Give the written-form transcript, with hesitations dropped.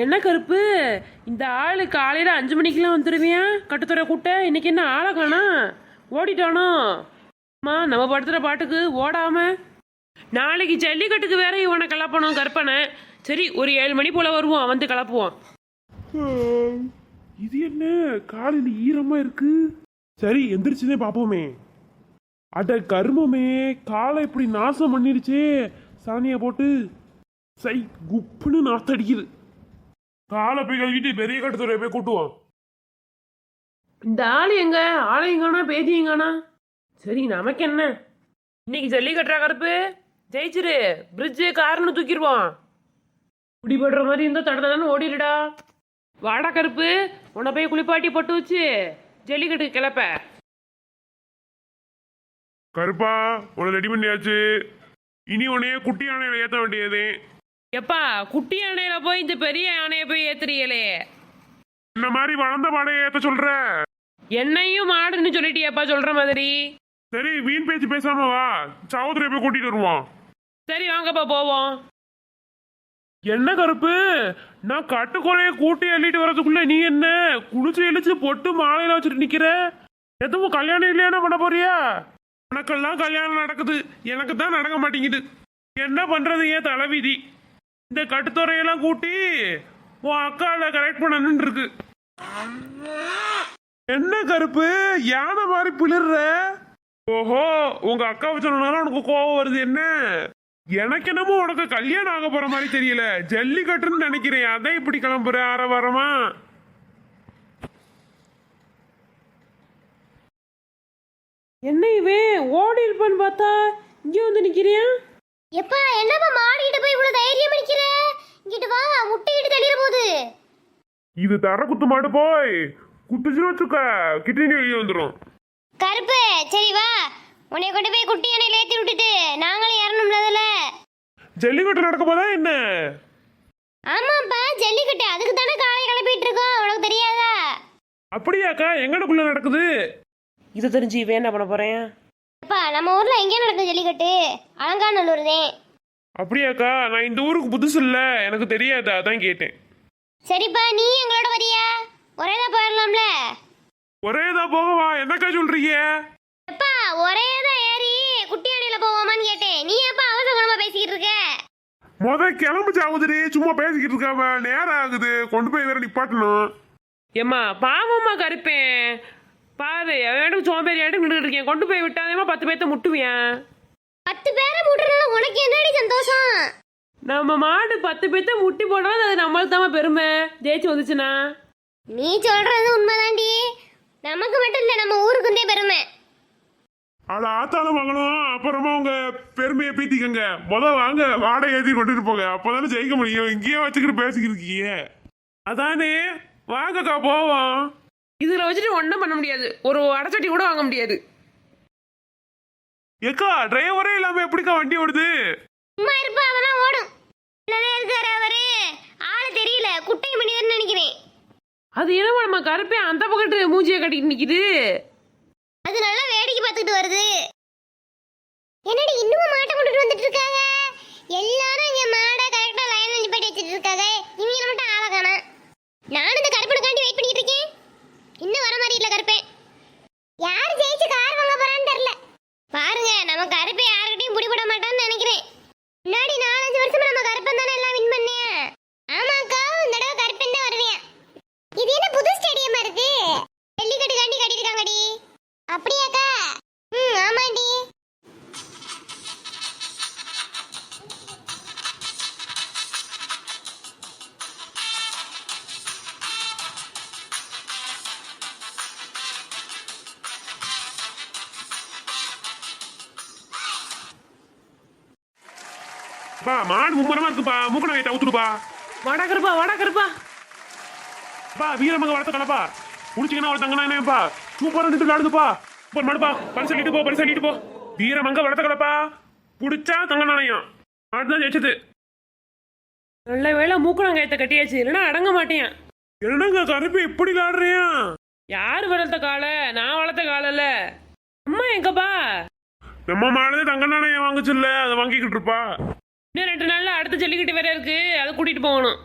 என்ன கருப்பு, இந்த ஆளு காலையில 5 மணிக்கெல்லாம் வந்துடுவியான் கட்டுத்துறை கூட்ட. இன்னைக்கு என்ன ஆளை காணா, ஓடிட்டானோ? அம்மா நம்ம படுத்துற பாட்டுக்கு ஓடாம நாளைக்கு ஜல்லிக்கட்டுக்கு வேற இவனை கிளப்பணும் கற்பனை. சரி, ஒரு 7 மணி போல வருவோம், வந்து கிளப்புவோம். இது என்ன காலையில் ஈரமா இருக்கு? சரி எந்திரிச்சுதே பாப்போமே. அட கருமமே, காலை இப்படி நாசம் பண்ணிருச்சே சாணியை போட்டு. சை குப்புன்னு நாத்தடிக்குது. காலை போய் கழுவிட்டு பெரிய கட்டுத்துறையை போய் கூட்டுவோம். இந்த ஆளு எங்க, ஆளையும் காணா பேதியும் காணா. சரி நமக்கு என்ன, இன்னைக்கு ஜல்லிக்கட்டுறா கருப்பு, ஜெயிச்சிரு, பிரிட்ஜு காருன்னு தூக்கிடுவோம். குடிபடுற மாதிரி இருந்தால் தடதானு ஓடிடுடா. வாடா கருப்பு, உன்னை போய் குளிப்பாட்டி போட்டு வச்சு ஜல்லிக்கட்டுக்கு கிளப்ப. கருப்பா உன்னை ரெடி பண்ணியாச்சு. இனி உன்னைய குட்டி யானையில ஏற்ற வேண்டியது. எப்பா, குட்டி யானையில போய் இந்த பெரிய யானையை போய் ஏத்துறீங்களே, இந்த மாதிரி வளர்ந்த மாடையை ஏற்ற சொல்ற. என்னையும் மாடுன்னு சொல்லிட்டியப்பா சொல்ற மாதிரி. சரி வீண் பேச்சு பேசாம வா, சகோதரியை போய் கூட்டிட்டு வருவோம். சரி வாங்கப்பா போவோம். என்ன கருப்பு, நான் கட்டுக்குறைய கூட்டி அள்ளிட்டு வர்றதுக்குள்ள நீ என்ன குளிச்சு இழிச்சு பொட்டு மாலையில வச்சுட்டு நிக்கிற? எதுவும் கல்யாணம் இல்லையா பண்ண போறியா? உனக்கெல்லாம் கல்யாணம் நடக்குது, எனக்கு தான் நடக்க மாட்டேங்குது. என்ன பண்றது ஏன் தலைவிதி. இந்த கட்டுத்துறையெல்லாம் கூட்டி உன் அக்கால கரெக்ட் பண்ணணும்னு இருக்கு. என்ன கருப்பு யானை மாதிரி பிளிர்ற? ஓஹோ, உங்க அக்காவை சொன்னாலும் உனக்கு கோவம் வருது என்ன? எனக்கு என்னமோ உனக்கு கல்யாணம் ஆக போற மாதிரி தெரியல, ஜல்லிக்கட்டுன்னு நினைக்கிறேன். அதான் இப்படி கிளம்புற ஆரவாரமா? என்ன இவன் ஓடி இருப்பான்னு பார்த்தா இங்கே வந்து நிக்கிறியா? எப்பா என்னப்பா மாடிக்கிட்ட போய் இவ்வளவு தைரியம் நிக்கிற? இங்கிட்டு வா, முட்டையிட்டு தள்ளிட போகுது. இது தர குத்து மாட்டு போய் குத்துச்சுன்னு வச்சுக்க கிட்னி வெளியே வந்துடும். கருப்பு சரி வா, உன்னை கொண்டு போய் குட்டி யானையில ஏத்தி விட்டுட்டு நாங்களும் ஏறணும்ல. ஜல்லிக்கட்டு நடக்க போதா என்ன? ஆமாப்பா ஜல்லிக்கட்டு, அதுக்கு தானே காலை கிளப்பிட்டு இருக்கோம், உனக்கு தெரியாதா? அப்படியாக்கா, எங்கடக்குள்ள நடக்குது? இதை தெரிஞ்சு இவன் என்ன பண்ண போறேன்? அப்பா நம்ம ஊர்ல எங்கே நடக்குது ஜல்லிக்கட்டு? அலங்காநல்லூர் தான். அப்படியாக்கா, நான் இந்த ஊருக்கு புதுசு இல்ல, எனக்கு தெரியாது, அதான் கேட்டேன். சரிப்பா நீ எங்களோட வரியா? ஒரேதான் போயிடலாம்ல. ஒரேதான் போகவா? என்னக்கா சொல்றீங்க? எப்பா ஒரேதான் ஏறி குட்டி யானையில போவோமான்னு கேட்டேன். நீ எப்பா அவசரமா பேசிக்கிட்டு இருக்க? கிளம்பு சகோதரி, சும்மா பேசிக்கிட்டு இருக்காம நேரம் ஆகுது, கொண்டு போய் வேற நிப்பாட்டணும். ஏம்மா பாவம்மா கருப்பேன், பாரு அவன் சோம்பேறி ஆட்டு இருக்கேன், கொண்டு போய் விட்டாதேமா 10 பேர்த்த முட்டுவேன். 10 பேரை முட்டுறதுல உனக்கு என்னடி சந்தோஷம்? நம்ம மாடு 10 பேர்த்த முட்டி போடுறது அது நம்மளுக்கு தான் பெருமை, ஜெயிச்சு வந்துச்சுன்னா. நீ சொல்றது உண்மைதாண்டி, நமக்கு மட்டும் இல்ல நம்ம ஊருக்குந்தே பெருமை. அட ஆத்தாலும் வாங்கணும், அப்புறமா உங்க பெருமையை பீத்திக்கங்க. வாங்க வாடகை ஏற்றி கொண்டுட்டு போங்க, அப்பதானே ஜெயிக்க முடியும். இங்கேயே வச்சுக்கிட்டு பேசிக்கிட்டு இருக்கீங்க. அதானே, வாங்கக்கா போவோம். இதுல வச்சுட்டு ஒன்றும் பண்ண முடியாது, ஒரு அடைச்சட்டி கூட வாங்க முடியாது. ஏக்கா டிரைவரே இல்லாம எப்படிக்கா வண்டி ஓடுது? சும்மா இருப்பா, அவெல்லாம் ஓடும். இல்லவே இருக்காரு அவரு, ஆளு தெரியல, குட்டை மனிதன் நினைக்கிறேன். அது என்னமோ நம்ம கருப்பே அந்த பக்கத்து மூஞ்சியை கட்டிட்டு நிக்குது. அது நல்லா வேடிக்கை பார்த்துட்டு வருது. என்னடி இன்னும் மாட்டை கொண்டுட்டு வந்துட்டு இருக்காங்க? எல்லாரும் இங்க மாடை கரெக்டா லைன்ல நிப்பாட்டி வச்சிட்டு இருக்காங்க, இவங்க மட்டும் ஆள காணோம். நானும் இந்த கருப்பனுக்காண்டி வெயிட் பண்ணிட்டு இருக்கேன், இன்னும் வர மாதிரி இல்ல கருப்பேன். யார் ஜெயிச்சு கார் வாங்க போறான்னு தெரியல. பாருங்க நம்ம கருப்பை யாருக்கிட்டையும் பிடிபட மாட்டான்னு நினைக்கிறேன். முன்னாடி 4-5 வருஷமா நம்ம கருப்பன் தானே எல்லாம் வின் பண்ணியா? ஆமாக்கா, இந்த தடவை கருப்பன் தான் வருவேன். இது என்ன புது ஸ்டேடியமா இருக்கு? ஜல்லிக்கட்டுக்காண்டி கட்டிருக்காங்கடி. அப்படியாக்கா? ஆமாண்டி. பா மாடு மும்மரமா இருக்குப்பா, மூக்கண வைத்த ஊத்துடுப்பா. வாடா கருப்பா, வாடா கருப்பா. பா வீரமங்க வளர்த்த கலப்பா, குடிச்சிங்கன்னா வளர்த்தாங்கன்னா என்னப்பா சூப்பரா நின்று விளாடுதுப்பா. சூப்பர் மாடுப்பா, பரிசு போ, பரிசு போ. வீரமங்க வளர்த்த கலப்பா, பிடிச்சா தங்க நாணயம். மாடுதான் ஜெயிச்சது. நல்ல வேளை மூக்கணங்காயத்தை கட்டியாச்சு, இல்லைன்னா அடங்க மாட்டேன். என்னங்க கருப்பு இப்படி விளாடுறியா? யார் வளர்த்த காலை? நான் வளர்த்த காலல்ல. அம்மா எங்கப்பா? நம்ம மாடுதான் தங்க நாணயம் வாங்குச்சுல்ல, அதை வாங்கிக்கிட்டு இருப்பா. இன்னும் 2 நாள்ல அடுத்த ஜல்லிக்கட்டு வேற இருக்கு, அதை கூட்டிட்டு போகணும்.